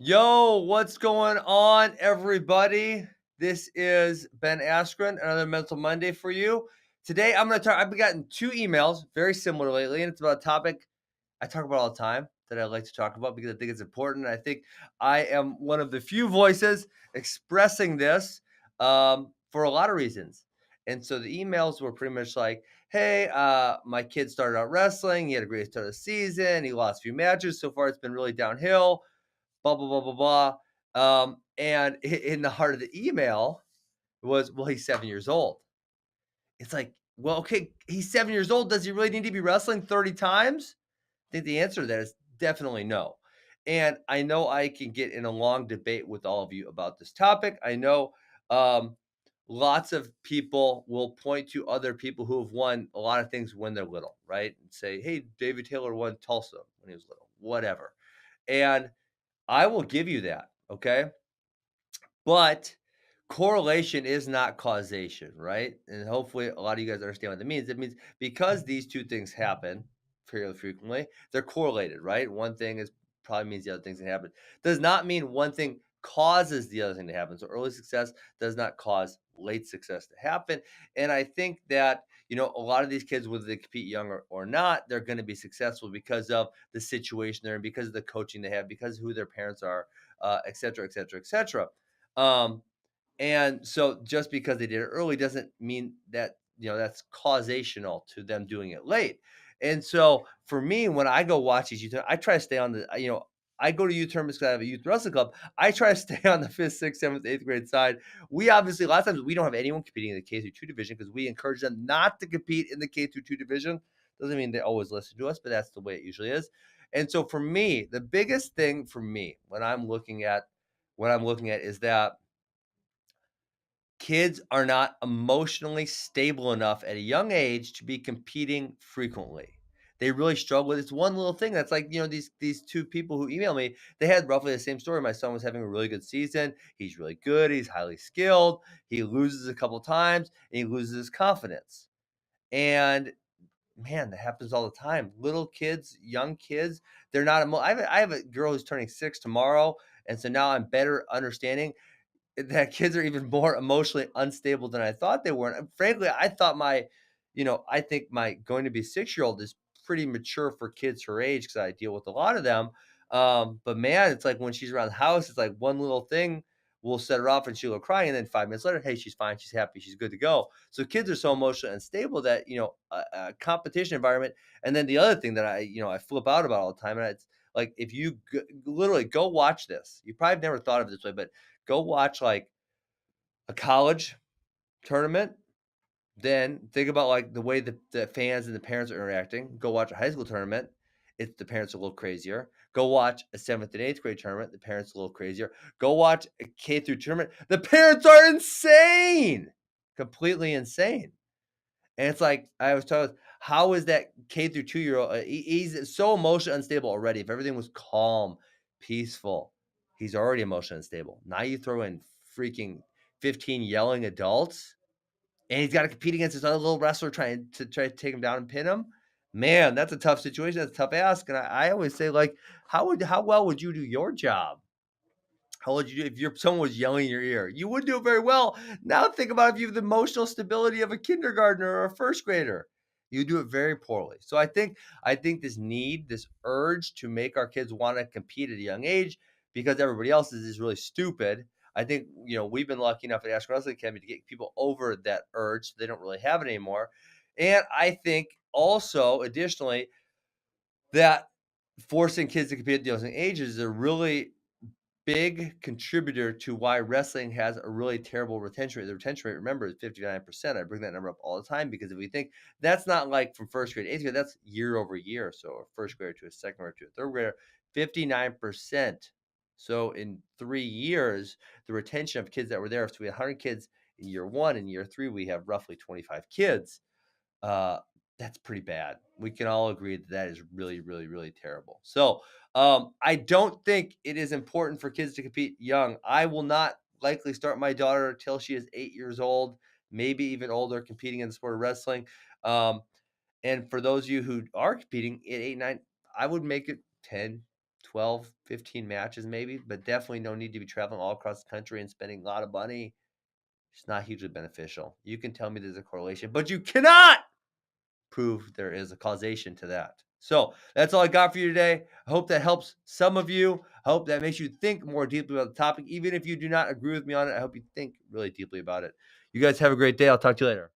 Yo, what's going on, everybody? This is Ben Askren, another Mental Monday for you. Today, I'm going to talk. I've gotten two emails very similar lately, and it's about a topic I talk about all the time that I like to talk about because I think it's important. I think I am one of the few voices expressing this for a lot of reasons. And so the emails were pretty much like, hey, my kid started out wrestling. He had a great start of the season. He lost a few matches. So far, it's been really downhill blah blah blah blah blah. And in the heart of the email was, well, he's 7 years old. It's like, well, okay, he's 7 years old. Does he really need to be wrestling 30 times? I think the answer to that is definitely no. And I know I can get in a long debate with all of you about this topic. I know um, lots of people will point to other people who have won a lot of things when they're little, right? And say, hey, David Taylor won Tulsa when he was little, whatever. And I will give you that, okay? But correlation is not causation, right? And hopefully a lot of you guys understand what that means. It means because these two things happen fairly frequently, they're correlated, right? One thing is probably means the other thing's gonna happen. Does not mean one thing causes the other thing to happen. So early success does not cause late success to happen. And I think that, a lot of these kids, whether they compete young or not, they're going to be successful because of the situation they're in, because of the coaching they have, because of who their parents are, et cetera, et cetera, et cetera. Um, and so just because they did it early doesn't mean that, that's causational to them doing it late. And so for me, when I go watch these youth, I try to stay on I go to youth tournaments because I have a youth wrestling club. I try to stay on the fifth, sixth, seventh, eighth grade side. We obviously, a lot of times, we don't have anyone competing in the K through two division because we encourage them not to compete in the K through two division. Doesn't mean they always listen to us, but that's the way it usually is. And so for me, the biggest thing for me when I'm looking at is that kids are not emotionally stable enough at a young age to be competing frequently. They really struggle with it's one little thing that's like, these two people who email me, they had roughly the same story. My son was having a really good season. He's really good. He's highly skilled. He loses a couple times and he loses his confidence. And man, that happens all the time. Little kids, young kids, they're not. I have a girl who's turning 6 tomorrow, and so now I'm better understanding that kids are even more emotionally unstable than I thought they were. And frankly, I think my going to be 6-year-old is pretty mature for kids her age because I deal with a lot of them. But man, it's like when she's around the house, it's like one little thing will set her off and she'll go crying. And then 5 minutes later, hey, she's fine, she's happy, she's good to go. So kids are so emotionally unstable that, a competition environment. And then the other thing that I flip out about all the time, and it's like if you literally go watch this, you probably have never thought of it this way, but go watch like a college tournament, then think about like the way the fans and the parents are interacting. Go watch a high school tournament. It's the parents are a little crazier. Go watch a seventh and eighth grade tournament. The parents are a little crazier. Go watch a K through tournament. The parents are insane, completely insane. And it's like I was told, how is that K through 2-year-old? He's so emotionally unstable already. If everything was calm, peaceful, he's already emotionally unstable. Now you throw in freaking 15 yelling adults, and he's got to compete against this other little wrestler trying to take him down and pin him. Man, that's a tough situation. That's a tough ask. And I always say, like, how well would you do your job? How would you do if someone was yelling in your ear? You would do it very well. Now think about if you have the emotional stability of a kindergartner or a first grader. You do it very poorly. So I think this urge to make our kids want to compete at a young age because everybody else is really stupid. I think we've been lucky enough at Ask Wrestling Academy to get people over that urge. So they don't really have it anymore. And I think also additionally that forcing kids to compete at those ages is a really big contributor to why wrestling has a really terrible retention rate. The retention rate, remember, is 59%. I bring that number up all the time because if we think that's not like from first grade to eighth grade, that's year over year. So a first grader to a second grader to a third grader, 59%. So in 3 years, the retention of kids that were there, so we had 100 kids in year one. In year three, we have roughly 25 kids. Uh, that's pretty bad. We can all agree that that is really, really, really terrible. So, I don't think it is important for kids to compete young. I will not likely start my daughter till she is 8 years old, maybe even older, competing in the sport of wrestling. And for those of you who are competing at 8, 9, I would make it 10, 12, 15 matches maybe, but definitely no need to be traveling all across the country and spending a lot of money. It's not hugely beneficial. You can tell me there's a correlation, but you cannot prove there is a causation to that. So that's all I got for you today. I hope that helps some of you. I hope that makes you think more deeply about the topic. Even if you do not agree with me on it, I hope you think really deeply about it. You guys have a great day. I'll talk to you later.